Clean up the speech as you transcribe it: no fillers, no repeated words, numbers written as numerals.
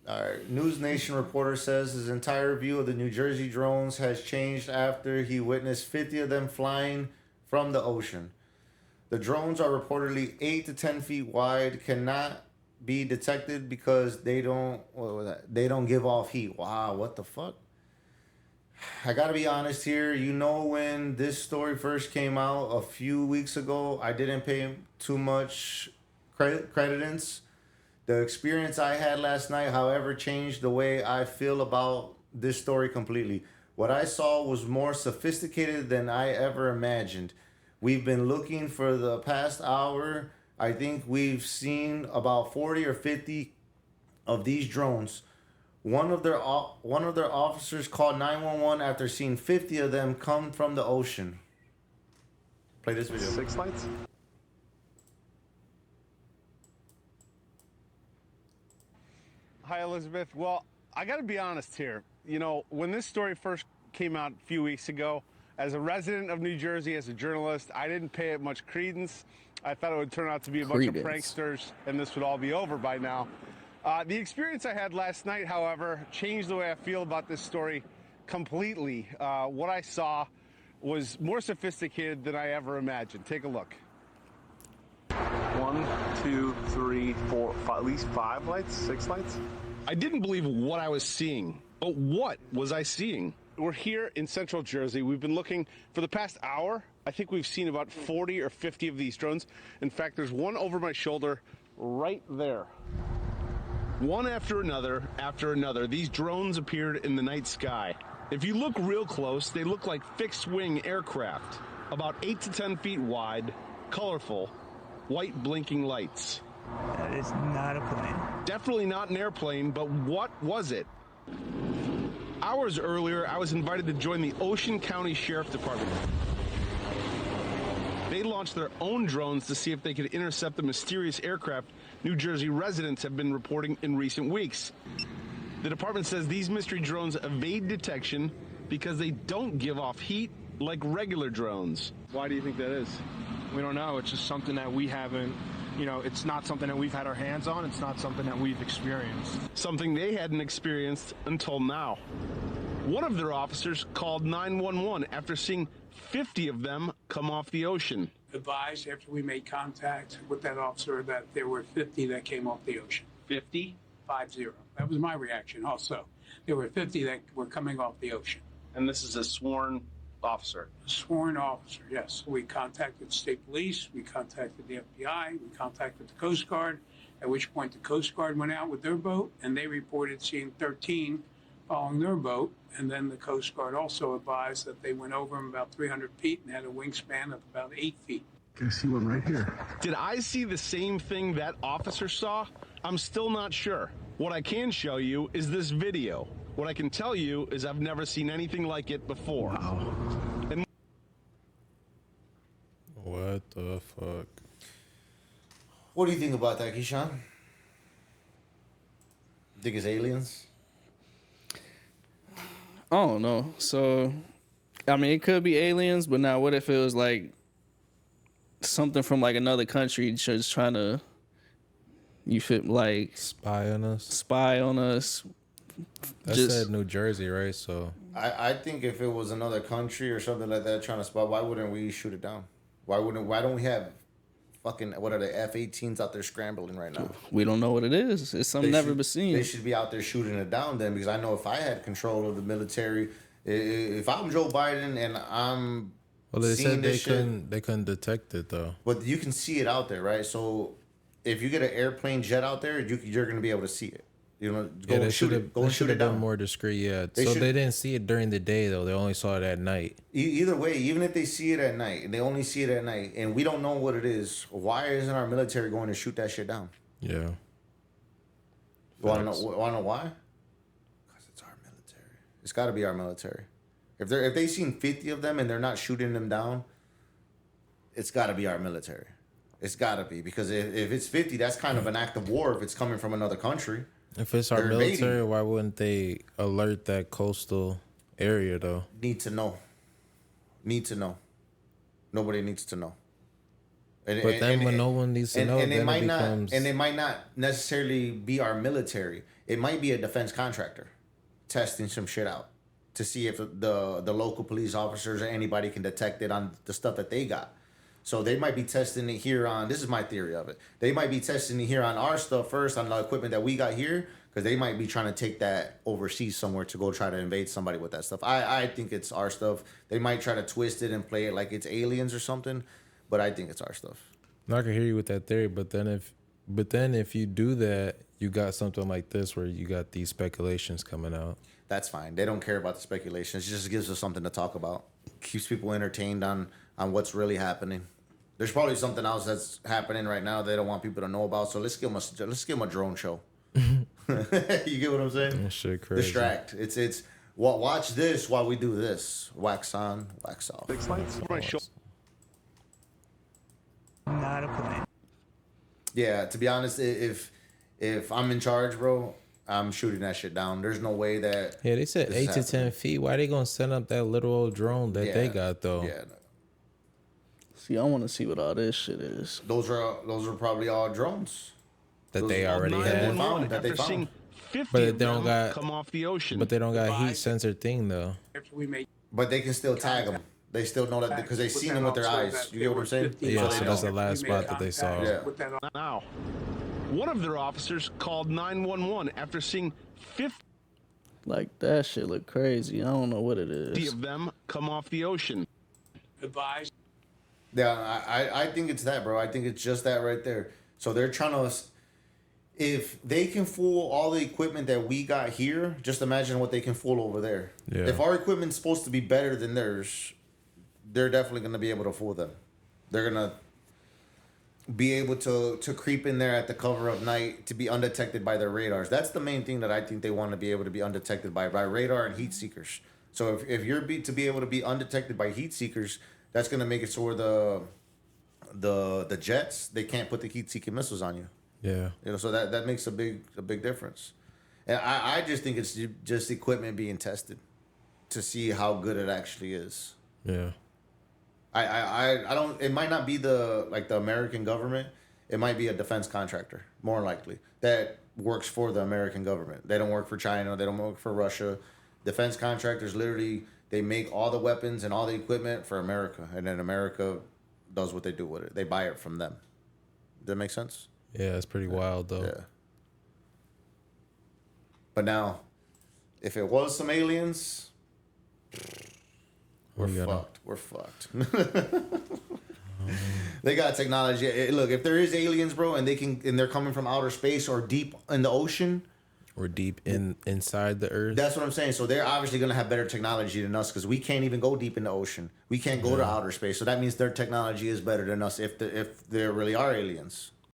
All right. News Nation reporter says his entire view of the New Jersey drones has changed after he witnessed 50 of them flying from the ocean. The drones are reportedly 8 to 10 feet wide, cannot be detected because they don't give off heat. Wow, what the fuck? I gotta be honest here. You know, when this story first came out a few weeks ago, I didn't pay too much credence. The experience I had last night, however, changed the way I feel about this story completely. What I saw was more sophisticated than I ever imagined. We've been looking for the past hour. I think we've seen about 40 or 50 of these drones. One of their officers called 911 after seeing 50 of them come from the ocean. Play this video. Six lights? Hi, Elizabeth. Well, I got to be honest here. You know, when this story first came out a few weeks ago, as a resident of New Jersey, as a journalist, I didn't pay it much credence. I thought it would turn out to be a bunch of pranksters, and this would all be over by now. The experience I had last night, however, changed the way I feel about this story completely. What I saw was more sophisticated than I ever imagined. Take a look. 1, 2, 3, 4, 5, at least 5 lights, 6 lights. I didn't believe what I was seeing, but what was I seeing? We're here in central Jersey. We've been looking for the past hour. I think we've seen about 40 or 50 of these drones. In fact, there's one over my shoulder right there. One after another, these drones appeared in the night sky. If you look real close, they look like fixed-wing aircraft, about 8 to 10 feet wide, colorful, white blinking lights. That is not a plane. Definitely not an airplane, but what was it? Hours earlier, I was invited to join the Ocean County Sheriff Department. They launched their own drones to see if they could intercept the mysterious aircraft New Jersey residents have been reporting in recent weeks. The department says these mystery drones evade detection because they don't give off heat like regular drones. Why do you think that is? We don't know. It's just something that we haven't, it's not something that we've had our hands on. It's not something that we've experienced. Something they hadn't experienced until now. One of their officers called 911 after seeing 50 of them come off the ocean. Advised after we made contact with that officer that there were 50 that came off the ocean. 50? 50. That was my reaction also. There were 50 that were coming off the ocean. And this is a sworn officer? A sworn officer, yes. We contacted the state police, we contacted the FBI, we contacted the Coast Guard, at which point the Coast Guard went out with their boat and they reported seeing 13 following their boat. And then the Coast Guard also advised that they went over them about 300 feet and had a wingspan of about 8 feet. I see one right here. Did I see the same thing that officer saw? I'm still not sure. What I can show you is this video. What I can tell you is I've never seen anything like it before. Wow. And what the fuck? What do you think about that, Keyshawn? Think it's aliens? I don't know. So, I mean, it could be aliens, but now what if it was like something from like another country just trying to, Spy on us? spy on us? That said New Jersey, right? So I think if it was another country or something like that trying to spy, why wouldn't we shoot it down? Why don't we have fucking, what are the F-18s out there scrambling right now? We don't know what it is. It's something never been seen. They should be out there shooting it down then, because I know if I had control of the military, if I'm Joe Biden and I'm they seeing said this they couldn't detect it though. But you can see it out there, right? So if you get an airplane jet out there, you're going to be able to see it. Go and shoot it. Go and shoot it down. Been more discreet, yeah. They didn't see it during the day though. They only saw it at night. Either way, even if they see it at night, and they only see it at night, and we don't know what it is, why isn't our military going to shoot that shit down? Yeah. Want to know why? Because it's our military. It's got to be our military. If they seen 50 of them and they're not shooting them down, it's got to be our military. It's got to be, because if it's 50, that's kind of an act of war if it's coming from another country. If it's our military, why wouldn't they alert that coastal area though? Need to know. Nobody needs to know. But then when no one needs to know, and then it might it not, becomes... and it might not necessarily be our military. It might be a defense contractor testing some shit out to see if the local police officers or anybody can detect it on the stuff that they got. So they might be testing it here on. This is my theory of it. They might be testing it here on our stuff first, on the equipment that we got here, because they might be trying to take that overseas somewhere to go try to invade somebody with that stuff. I think it's our stuff. They might try to twist it and play it like it's aliens or something, but I think it's our stuff. I can hear you with that theory, but then if you do that, you got something like this where you got these speculations coming out. That's fine. They don't care about the speculations. It just gives us something to talk about. Keeps people entertained on what's really happening. There's probably something else that's happening right now they don't want people to know about. So let's give them a drone show. You get what I'm saying? That shit crazy. Distract. It's watch this while we do this. Wax on, wax off. 6 lights. Not a plane. Yeah, to be honest, if I'm in charge, bro, I'm shooting that shit down. There's no way that. Yeah, they said this 8 is to happening. 10 feet. Why they gonna send up that little old drone that they got though? Yeah, See, I want to see what all this shit is. those are probably all drones. That they Those- already that they have. found, that they After seeing found. 50 But of they don't them got- come off the ocean. But they don't got heat sensor thing though. After we make But they can still tag them. They still know that because they've with seen that them with their officer eyes. that You they get what were I'm saying? 50 Yeah, miles so they that's know. the last We spot made that they saw. contact Yeah. with that Now, one of their officers called 911 after seeing 50 Like that shit look crazy. I don't know what it is. of them come off the ocean. advised. Yeah, I think it's that, bro. I think it's just that right there. So they're trying to, if they can fool all the equipment that we got here, just imagine what they can fool over there. Yeah. If our equipment's supposed to be better than theirs, they're definitely going to be able to fool them. They're going to be able to creep in there at the cover of night to be undetected by their radars. That's the main thing that I think they want to be able to be undetected by radar and heat seekers. So if you're to be able to be undetected by heat seekers, that's going to make it so where the jets, they can't put the heat seeking missiles on you. Yeah. You know, so that makes a big difference. And I just think it's just equipment being tested to see how good it actually is. Yeah. I don't. It might not be the American government. It might be a defense contractor, more likely, that works for the American government. They don't work for China. They don't work for Russia. Defense contractors literally, they make all the weapons and all the equipment for America, and then America does what they do with it. They buy it from them. Does that make sense? Yeah, it's pretty wild though. Yeah. But now, if it was some aliens, we're We gotta- fucked. We're fucked. They got technology. Look, if there is aliens, bro, and they're coming from outer space or deep in the ocean, We're deep inside the earth. that's what I'm saying. So they're obviously gonna have better technology than us because we can't even go deep in the ocean. We can't go to outer space. So that means their technology is better than us if there really are aliens.